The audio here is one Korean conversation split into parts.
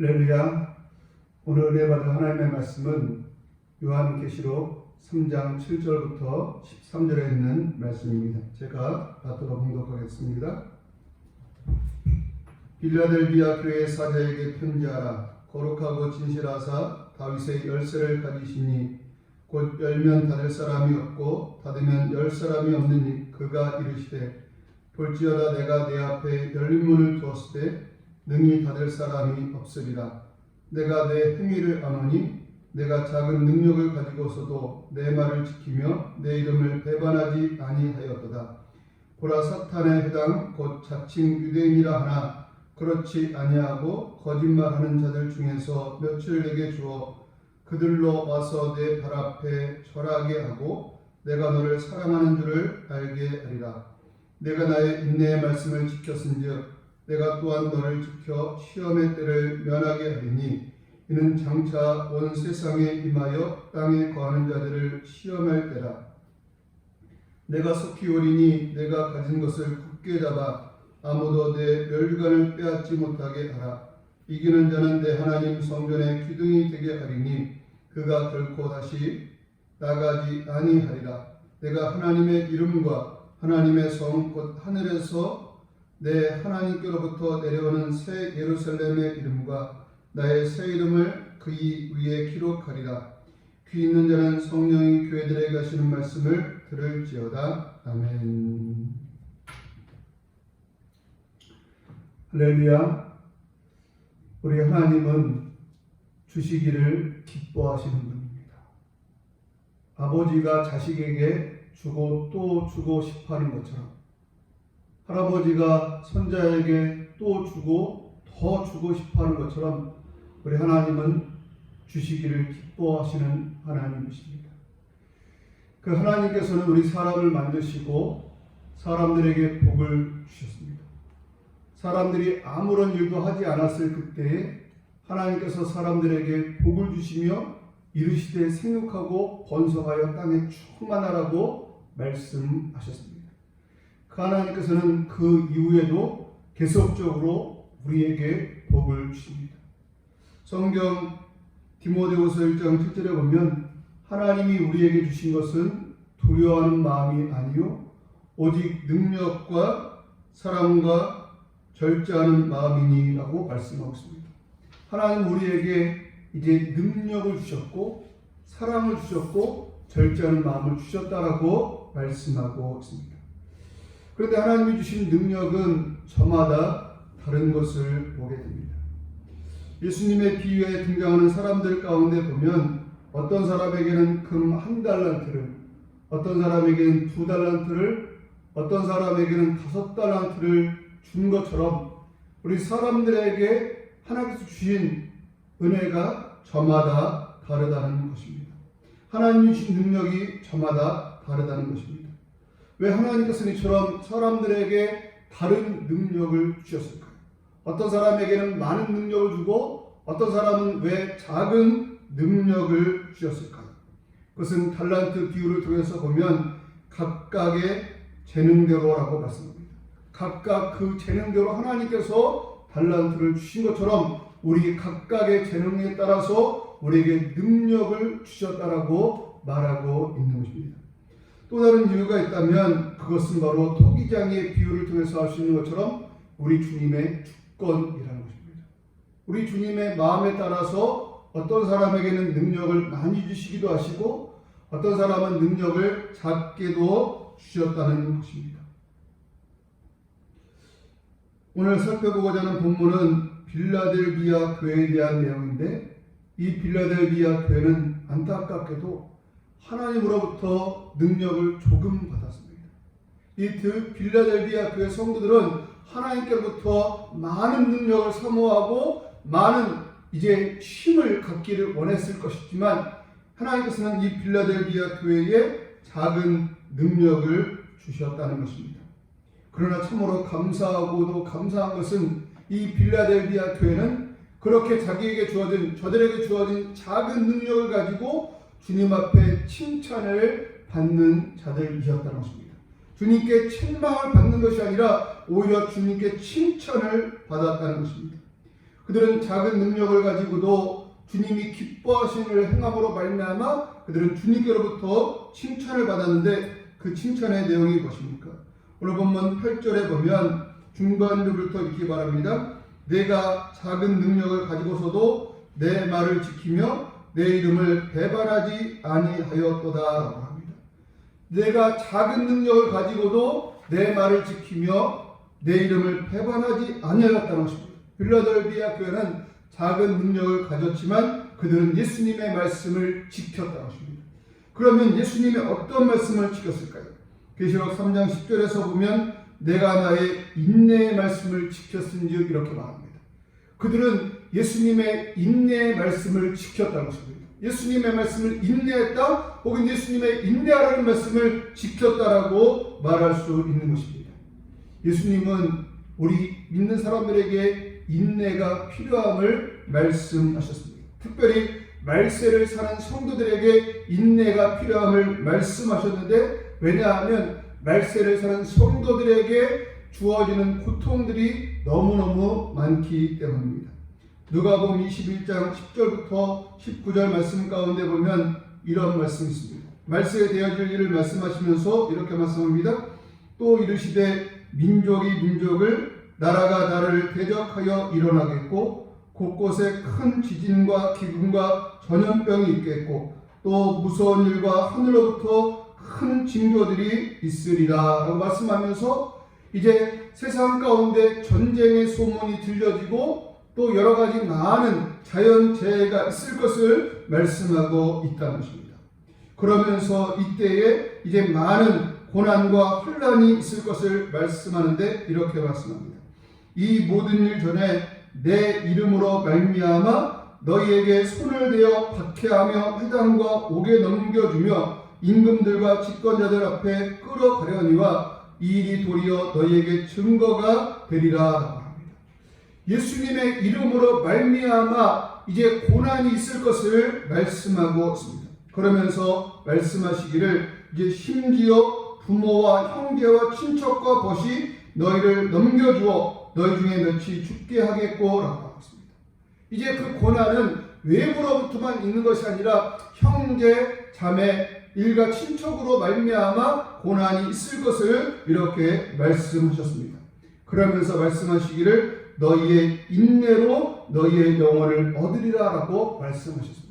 할렐루야. 오늘 은혜 받은 하나님의 말씀은 요한계시록 3장 7절부터 13절에 있는 말씀입니다. 제가 받들어 봉독하겠습니다. 빌라델비아 교회 사자에게 편지하라. 거룩하고 진실하사 다윗의 열쇠를 가지시니 곧 열면 닫을 사람이 없고 닫으면 열 사람이 없느니 그가 이르시되 볼지어다 내가 내 앞에 열린 문을 두었을 때 능히 닫을 사람이 없으리라. 내가 내 행위를 아노니 내가 작은 능력을 가지고서도 내 말을 지키며 내 이름을 배반하지 아니하였도다. 보라, 사탄의 회당 곧 자칭 유대인이라 하나 그렇지 아니하고 거짓말하는 자들 중에서 몇을 내게 주어 그들로 와서 내 발 앞에 절하게 하고 내가 너를 사랑하는 줄을 알게 하리라. 내가 나의 인내의 말씀을 지켰은즉 내가 또한 너를 지켜 시험의 때를 면하게 하리니 이는 장차 온 세상에 임하여 땅에 거하는 자들을 시험할 때라. 내가 속히 오리니 내가 가진 것을 굳게 잡아 아무도 내 멸류관을 빼앗지 못하게 하라. 이기는 자는 내 하나님 성전의 기둥이 되게 하리니 그가 결코 다시 나가지 아니하리라. 내가 하나님의 이름과 하나님의 성 곧 하늘에서 내 하나님께로부터 내려오는 새 예루살렘의 이름과 나의 새 이름을 그의 위에 기록하리라. 귀 있는 자는 성령이 교회들에게 하시는 말씀을 들을지어다. 아멘. 할렐루야. 우리 하나님은 주시기를 기뻐하시는 분입니다. 아버지가 자식에게 주고 또 주고 싶어하는 것처럼 할아버지가 손자에게 또 주고 더 주고 싶어하는 것처럼 우리 하나님은 주시기를 기뻐하시는 하나님이십니다. 그 하나님께서는 우리 사람을 만드시고 사람들에게 복을 주셨습니다. 사람들이 아무런 일도 하지 않았을 그때에 하나님께서 사람들에게 복을 주시며 이르시되 생육하고 번성하여 땅에 충만하라고 말씀하셨습니다. 그 하나님께서는 그 이후에도 계속적으로 우리에게 복을 주십니다. 성경 디모데후서 1장 7절에 보면 하나님이 우리에게 주신 것은 두려워하는 마음이 아니요 오직 능력과 사랑과 절제하는 마음이니라고 말씀하고 있습니다. 하나님 우리에게 이제 능력을 주셨고 사랑을 주셨고 절제하는 마음을 주셨다라고 말씀하고 있습니다. 그런데 하나님이 주신 능력은 저마다 다른 것을 보게 됩니다. 예수님의 비유에 등장하는 사람들 가운데 보면 어떤 사람에게는 금 1달란트를, 어떤 사람에게는 2달란트를, 어떤 사람에게는 5달란트를 준 것처럼 우리 사람들에게 하나님께서 주신 은혜가 저마다 다르다는 것입니다. 하나님이 주신 능력이 저마다 다르다는 것입니다. 왜 하나님께서는 이처럼 사람들에게 다른 능력을 주셨을까요? 어떤 사람에게는 많은 능력을 주고 어떤 사람은 왜 작은 능력을 주셨을까요? 그것은 달란트 비유를 통해서 보면 각각의 재능대로라고 말씀합니다. 각각 그 재능대로 하나님께서 달란트를 주신 것처럼 우리 각각의 재능에 따라서 우리에게 능력을 주셨다라고 말하고 있는 것입니다. 또 다른 이유가 있다면 그것은 바로 토기장의 비유를 통해서 알 수 있는 것처럼 우리 주님의 주권이라는 것입니다. 우리 주님의 마음에 따라서 어떤 사람에게는 능력을 많이 주시기도 하시고 어떤 사람은 능력을 작게도 주셨다는 것입니다. 오늘 살펴보고자 하는 본문은 빌라델비아 교회에 대한 내용인데 이 빌라델비아 교회는 안타깝게도 하나님으로부터 능력을 조금 받았습니다. 이 빌라델비아 교회 성도들은 하나님께로부터 많은 능력을 사모하고 많은 이제 힘을 갖기를 원했을 것이지만 하나님께서는 이 빌라델비아 교회에 작은 능력을 주셨다는 것입니다. 그러나 참으로 감사하고도 감사한 것은 이 빌라델비아 교회는 그렇게 자기에게 주어진 저들에게 주어진 작은 능력을 가지고 주님 앞에 칭찬을 받는 자들이셨다는 것입니다. 주님께 책망을 받는 것이 아니라 오히려 주님께 칭찬을 받았다는 것입니다. 그들은 작은 능력을 가지고도 주님이 기뻐하시는 일을 행함으로 말미암아 그들은 주님께로부터 칭찬을 받았는데 그 칭찬의 내용이 무엇입니까? 오늘 본문 8절에 보면 중반부부터 이렇게 말합니다. 내가 작은 능력을 가지고서도 내 말을 지키며 내 이름을 배반하지 아니하였도다 라고 합니다. 내가 작은 능력을 가지고도 내 말을 지키며 내 이름을 배반하지 아니하였다는 것입니다. 빌라델비아 교회는 작은 능력을 가졌지만 그들은 예수님의 말씀을 지켰다는 것입니다. 그러면 예수님의 어떤 말씀을 지켰을까요? 계시록 3장 10절에서 보면 내가 나의 인내의 말씀을 지켰은즉 이렇게 말합니다. 그들은 예수님의 인내의 말씀을 지켰다는 것입니다. 예수님의 말씀을 인내했다 혹은 예수님의 인내하라는 말씀을 지켰다라고 말할 수 있는 것입니다. 예수님은 우리 믿는 사람들에게 인내가 필요함을 말씀하셨습니다. 특별히 말세를 사는 성도들에게 인내가 필요함을 말씀하셨는데 왜냐하면 말세를 사는 성도들에게 주어지는 고통들이 너무너무 많기 때문입니다. 누가복음 21장 10절부터 19절 말씀 가운데 보면 이런 말씀이 있습니다. 말세에 되어질 일을 말씀하시면서 이렇게 말씀합니다. 또 이르시되 민족이 민족을 나라가 나라를 대적하여 일어나겠고 곳곳에 큰 지진과 기근과 전염병이 있겠고 또 무서운 일과 하늘로부터 큰 징조들이 있으리라 라고 말씀하면서 이제 세상 가운데 전쟁의 소문이 들려지고 또 여러 가지 많은 자연재해가 있을 것을 말씀하고 있다는 것입니다. 그러면서 이때에 이제 많은 고난과 혼란이 있을 것을 말씀하는데 이렇게 말씀합니다. 이 모든 일 전에 내 이름으로 말미암아 너희에게 손을 대어 박해하며 회당과 옥에 넘겨주며 임금들과 집권자들 앞에 끌어가려니와 이 일이 도리어 너희에게 증거가 되리라 합니다. 예수님의 이름으로 말미암아 이제 고난이 있을 것을 말씀하고 있습니다. 그러면서 말씀하시기를 이제 심지어 부모와 형제와 친척과 벗이 너희를 넘겨주어 너희 중에 몇이 죽게 하겠고 라고 하고 있습니다. 이제 그 고난은 외부로부터만 있는 것이 아니라 형제, 자매, 일가 친척으로 말미암아 고난이 있을 것을 이렇게 말씀하셨습니다. 그러면서 말씀하시기를 너희의 인내로 너희의 영혼을 얻으리라 라고 말씀하셨습니다.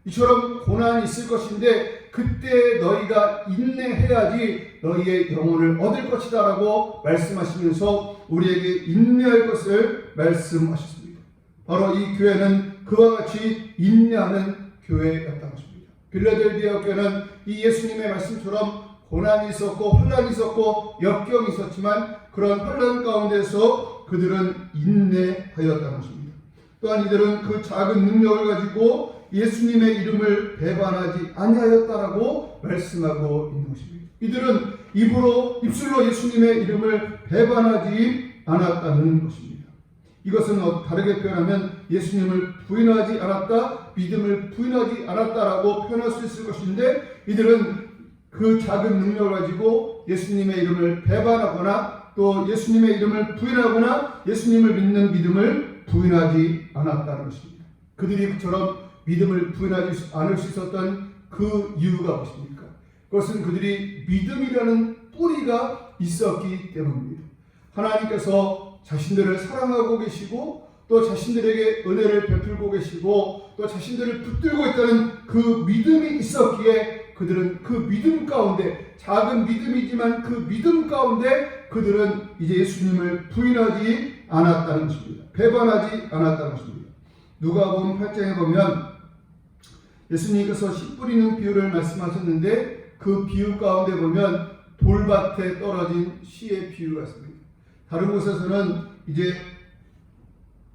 이처럼 고난이 있을 것인데 그때 너희가 인내해야지 너희의 영혼을 얻을 것이다 라고 말씀하시면서 우리에게 인내할 것을 말씀하셨습니다. 바로 이 교회는 그와 같이 인내하는 교회였다는 것입니다. 빌라델비아 교회는 이 예수님의 말씀처럼 고난이 있었고 혼란이 있었고 역경이 있었지만 그런 혼란 가운데서 그들은 인내하였다는 것입니다. 또한 이들은 그 작은 능력을 가지고 예수님의 이름을 배반하지 아니하였다라고 말씀하고 있는 것입니다. 이들은 입술로 예수님의 이름을 배반하지 않았다는 것입니다. 이것은 다르게 표현하면 예수님을 부인하지 않았다, 믿음을 부인하지 않았다라고 표현할 수 있을 것인데 이들은 그 작은 능력을 가지고 예수님의 이름을 배반하거나 또 예수님의 이름을 부인하거나 예수님을 믿는 믿음을 부인하지 않았다는 것입니다. 그들이 그처럼 믿음을 부인하지 않을 수 있었던 그 이유가 무엇입니까? 그것은 그들이 믿음이라는 뿌리가 있었기 때문입니다. 하나님께서 자신들을 사랑하고 계시고 또 자신들에게 은혜를 베풀고 계시고 또 자신들을 붙들고 있다는 그 믿음이 있었기에 그들은 그 믿음 가운데 작은 믿음이지만 그 믿음 가운데 그들은 이제 예수님을 부인하지 않았다는 것입니다. 배반하지 않았다는 것입니다. 누가복음 8장에 보면 예수님께서 씨 뿌리는 비유를 말씀하셨는데 그 비유 가운데 보면 돌밭에 떨어진 씨의 비유가 있습니다. 다른 곳에서는 이제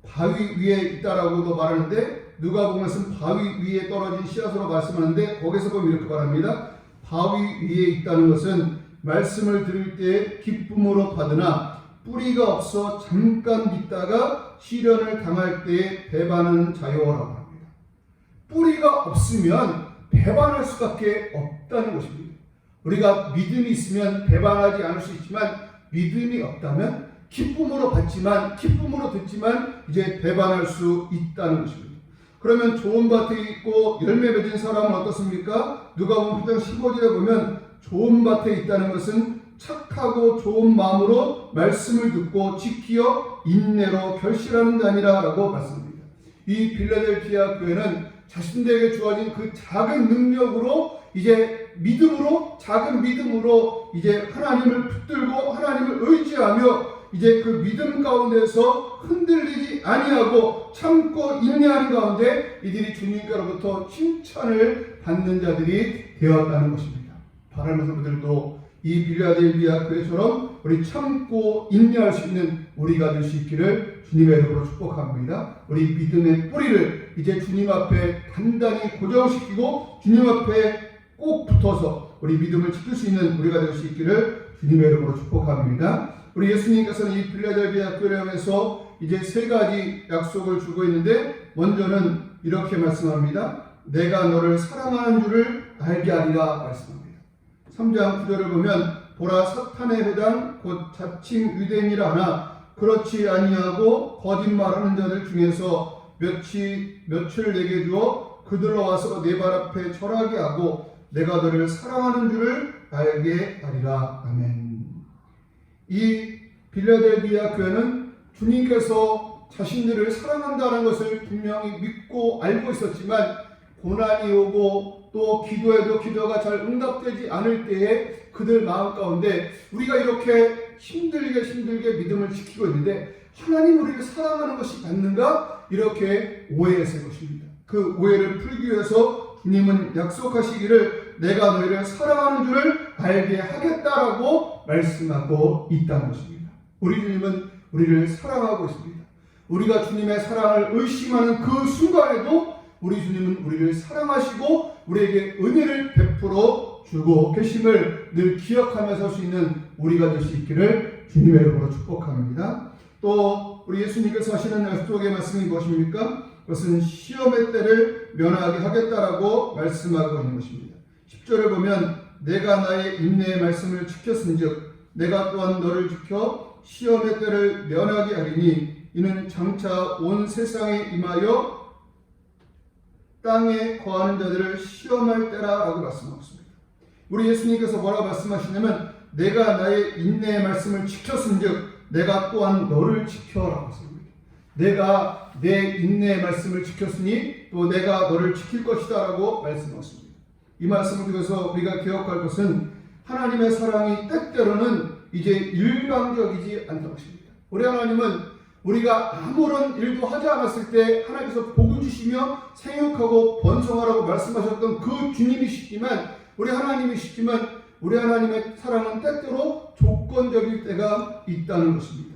바위 위에 있다라고도 말하는데 누가복음에서는 바위 위에 떨어진 씨앗으로 말씀하는데 거기서 보면 이렇게 말합니다. 바위 위에 있다는 것은 말씀을 들을 때 기쁨으로 받으나 뿌리가 없어 잠깐 믿다가 시련을 당할 때에 배반하는 자요라고 합니다. 뿌리가 없으면 배반할 수밖에 없다는 것입니다. 우리가 믿음이 있으면 배반하지 않을 수 있지만 믿음이 없다면 기쁨으로 받지만, 기쁨으로 듣지만 이제 배반할 수 있다는 것입니다. 그러면 좋은 밭에 있고 열매 맺은 사람은 어떻습니까? 누가복음 8장 15절에 보면 좋은 밭에 있다는 것은 착하고 좋은 마음으로 말씀을 듣고 지키어 인내로 결실하는 자니라 라고 말씀합니다. 이 빌라델피아 교회는 자신들에게 주어진 그 작은 능력으로 이제 믿음으로, 작은 믿음으로 이제 하나님을 붙들고 하나님을 의지하며 이제 그 믿음 가운데서 흔들리지 아니하고 참고 인내하는 가운데 이들이 주님께로부터 칭찬을 받는 자들이 되었다는 것입니다. 바라는 성도들도 이 빌라델비아 교회처럼 우리 참고 인내할 수 있는 우리가 될 수 있기를 주님의 이름으로 축복합니다. 우리 믿음의 뿌리를 이제 주님 앞에 단단히 고정시키고 주님 앞에 꼭 붙어서 우리 믿음을 지킬 수 있는 우리가 될 수 있기를 주님의 이름으로 축복합니다. 우리 예수님께서는 이 빌라델비아 교회를 향해서 이제 세 가지 약속을 주고 있는데, 먼저는 이렇게 말씀합니다. 내가 너를 사랑하는 줄을 알게 하리라 말씀합니다. 3장 9절을 보면 보라 사탄의 회당 곧 자칭 유대인이라 하나 그렇지 아니하고 거짓말하는 자들 중에서 몇을 내게 주어 그들로 와서 내 발 앞에 절하게 하고 내가 너를 사랑하는 줄을 알게 하리라. 아멘. 이 빌라델비아 교회는 주님께서 자신들을 사랑한다는 것을 분명히 믿고 알고 있었지만, 고난이 오고 또 기도해도 기도가 잘 응답되지 않을 때에 그들 마음 가운데 우리가 이렇게 힘들게 믿음을 지키고 있는데 하나님 우리를 사랑하는 것이 맞는가? 이렇게 오해했을 것입니다. 그 오해를 풀기 위해서 주님은 약속하시기를 내가 너희를 사랑하는 줄을 알게 하겠다라고 말씀하고 있다는 것입니다. 우리 주님은 우리를 사랑하고 있습니다. 우리가 주님의 사랑을 의심하는 그 순간에도 우리 주님은 우리를 사랑하시고 우리에게 은혜를 베풀어 주고 계심을 늘 기억하며 살 수 있는 우리가 될 수 있기를 주님의 이름으로 축복합니다. 또 우리 예수님께서 하시는 약속의 말씀이 무엇입니까? 그것은 시험의 때를 면하게 하겠다라고 말씀하고 있는 것입니다. 10절을 보면 내가 나의 인내의 말씀을 지켰은즉 내가 또한 너를 지켜 시험의 때를 면하게 하리니 이는 장차 온 세상에 임하여 땅에 거하는 자들을 시험할 때라라고 말씀하고 있습니다. 우리 예수님께서 뭐라고 말씀하시냐면 내가 나의 인내의 말씀을 지켰은즉 내가 또한 너를 지켜라고 했습니다. 내가 내 인내의 말씀을 지켰으니 또 내가 너를 지킬 것이다 라고 말씀하셨습니다. 이 말씀을 통해서 우리가 기억할 것은 하나님의 사랑이 때때로는 이제 일방적이지 않다는 것입니다. 우리 하나님은 우리가 아무런 일도 하지 않았을 때 하나님께서 복을 주시며 생육하고 번성하라고 말씀하셨던 그 주님이시지만 우리 하나님의 사랑은 때때로 조건적일 때가 있다는 것입니다.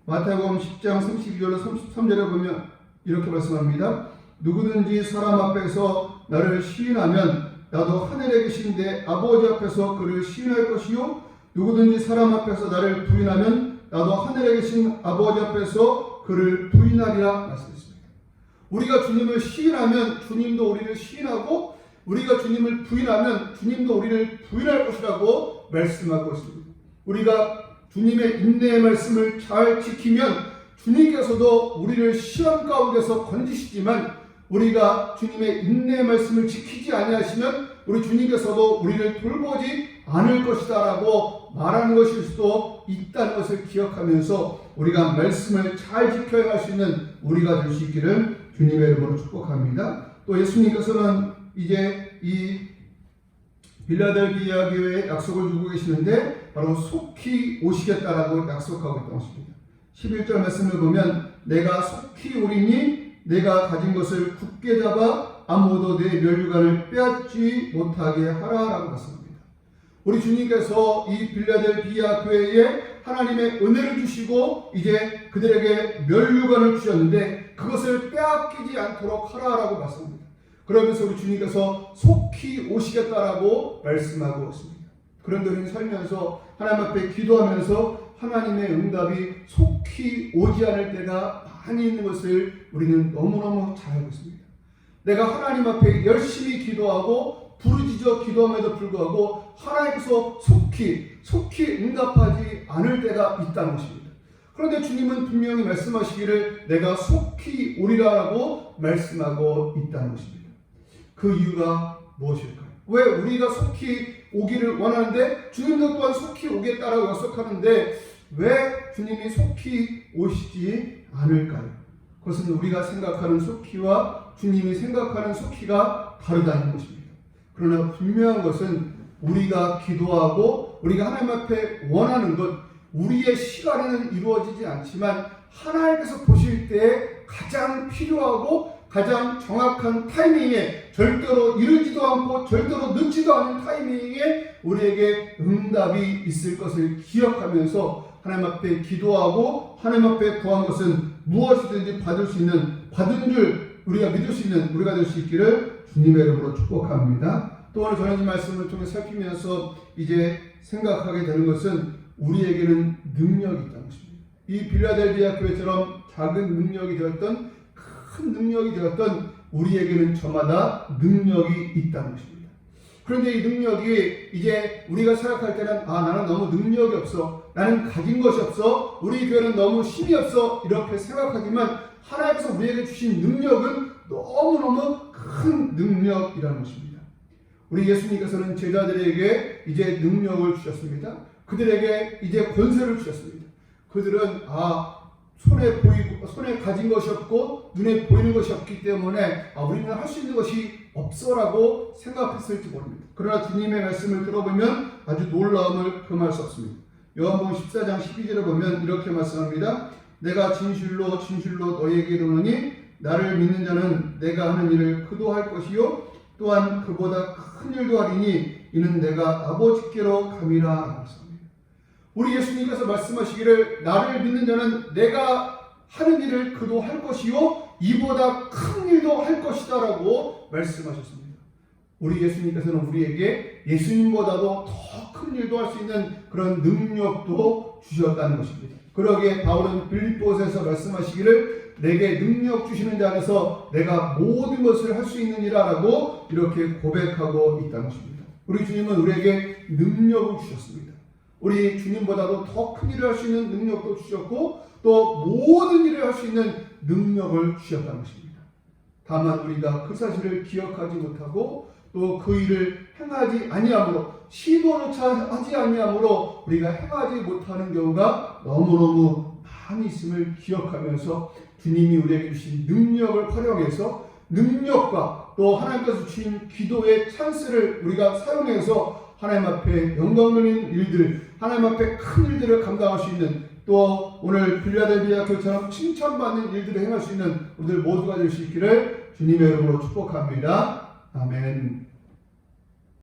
마태복음 10장 32절로 33절에 보면 이렇게 말씀합니다. 누구든지 사람 앞에서 나를 시인하면 나도 하늘에 계신 내 아버지 앞에서 그를 시인할 것이요 누구든지 사람 앞에서 나를 부인하면 나도 하늘에 계신 아버지 앞에서 그를 부인하리라 말씀했습니다. 우리가 주님을 시인하면 주님도 우리를 시인하고 우리가 주님을 부인하면 주님도 우리를 부인할 것이라고 말씀하고 있습니다. 우리가 주님의 인내의 말씀을 잘 지키면 주님께서도 우리를 시험 가운데서 건지시지만 우리가 주님의 인내의 말씀을 지키지 아니하시면 우리 주님께서도 우리를 돌보지 않을 것이다 라고 말하는 것일 수도 있다는 것을 기억하면서 우리가 말씀을 잘 지켜야 할 수 있는 우리가 될 수 있기를 주님의 이름으로 축복합니다. 또 예수님께서는 이제 이 빌라델비아 교회에 약속을 주고 계시는데 바로 속히 오시겠다라고 약속하고 있다는 것입니다. 11절 말씀을 보면 내가 속히 오리니 내가 가진 것을 굳게 잡아 아무도 내 멸류관을 빼앗지 못하게 하라라고 말씀합니다. 우리 주님께서 이 빌라델비아 교회에 하나님의 은혜를 주시고 이제 그들에게 멸류관을 주셨는데 그것을 빼앗기지 않도록 하라라고 말씀합니다. 그러면서 우리 주님께서 속히 오시겠다라고 말씀하고 있습니다. 그런데 우리는 살면서 하나님 앞에 기도하면서 하나님의 응답이 속히 오지 않을 때가 많이 있는 것을 우리는 너무너무 잘 알고 있습니다. 내가 하나님 앞에 열심히 기도하고 부르짖어 기도함에도 불구하고 하나님께서 속히 응답하지 않을 때가 있다는 것입니다. 그런데 주님은 분명히 말씀하시기를 내가 속히 오리라라고 말씀하고 있다는 것입니다. 그 이유가 무엇일까요? 왜 우리가 속히 오기를 원하는데 주님도 또한 속히 오겠다라고 약속하는데 왜 주님이 속히 오시지 않을까요? 그것은 우리가 생각하는 속히와 주님이 생각하는 속히가 다르다는 것입니다. 그러나 분명한 것은 우리가 기도하고 우리가 하나님 앞에 원하는 것, 우리의 시간에는 이루어지지 않지만 하나님께서 보실 때에 가장 필요하고 가장 정확한 타이밍에 절대로 이르지도 않고 절대로 늦지도 않은 타이밍에 우리에게 응답이 있을 것을 기억하면서 하나님 앞에 기도하고 하나님 앞에 구한 것은 무엇이든지 받을 수 있는, 받은 줄 우리가 믿을 수 있는 우리가 될 수 있기를 주님의 이름으로 축복합니다. 또 오늘 저는 이 말씀을 통해 살피면서 이제 생각하게 되는 것은 우리에게는 능력이 있다는 것입니다. 이 빌라델비아 교회처럼 작은 능력이 되었던 큰 능력이 되었던 우리에게는 저마다 능력이 있다는 것입니다. 그런데 이 능력이 이제 우리가 생각할 때는 나는 너무 능력이 없어, 나는 가진 것이 없어, 우리 교회는 너무 힘이 없어 이렇게 생각하지만 하나님께서 우리에게 주신 능력은 너무너무 큰 능력이라는 것입니다. 우리 예수님께서는 제자들에게 이제 능력을 주셨습니다. 그들에게 이제 권세를 주셨습니다. 그들은 손에 가진 것이 없고 눈에 보이는 것이 없기 때문에 우리는 할 수 있는 것이 없어라고 생각했을지 모릅니다. 그러나 주님의 말씀을 들어보면 아주 놀라움을 금할 수 없습니다. 요한복음 14장 12절에 보면 이렇게 말씀합니다. 내가 진실로 진실로 너희에게 이르노니 나를 믿는 자는 내가 하는 일을 그도 할 것이요 또한 그보다 큰 일도 하리니 이는 내가 아버지께로 감이라 하셨습니다. 우리 예수님께서 말씀하시기를 나를 믿는 자는 내가 하는 일을 그도 할 것이요 이보다 큰 일도 할 것이다 라고 말씀하셨습니다. 우리 예수님께서는 우리에게 예수님보다도 더 큰 일도 할 수 있는 그런 능력도 주셨다는 것입니다. 그러기에 바울은 빌립보서에서 말씀하시기를 내게 능력 주시는 자 안에서 내가 모든 것을 할 수 있느니라 라고 이렇게 고백하고 있다는 것입니다. 우리 주님은 우리에게 능력을 주셨습니다. 우리 주님보다도 더 큰 일을 할 수 있는 능력도 주셨고 또 모든 일을 할 수 있는 능력을 주셨다는 것입니다. 다만 우리가 그 사실을 기억하지 못하고 또 그 일을 행하지 아니함으로 시도조차 하지 아니함으로 우리가 행하지 못하는 경우가 너무너무 많이 있음을 기억하면서 주님이 우리에게 주신 능력을 활용해서 능력과 또 하나님께서 주신 기도의 찬스를 우리가 사용해서 하나님 앞에 영광 돌리는 일들, 하나님 앞에 큰 일들을 감당할 수 있는 또 오늘 빌라델비아 교회처럼 칭찬받는 일들을 행할 수 있는 우리들 모두가 될 수 있기를 주님의 이름으로 축복합니다. 아멘.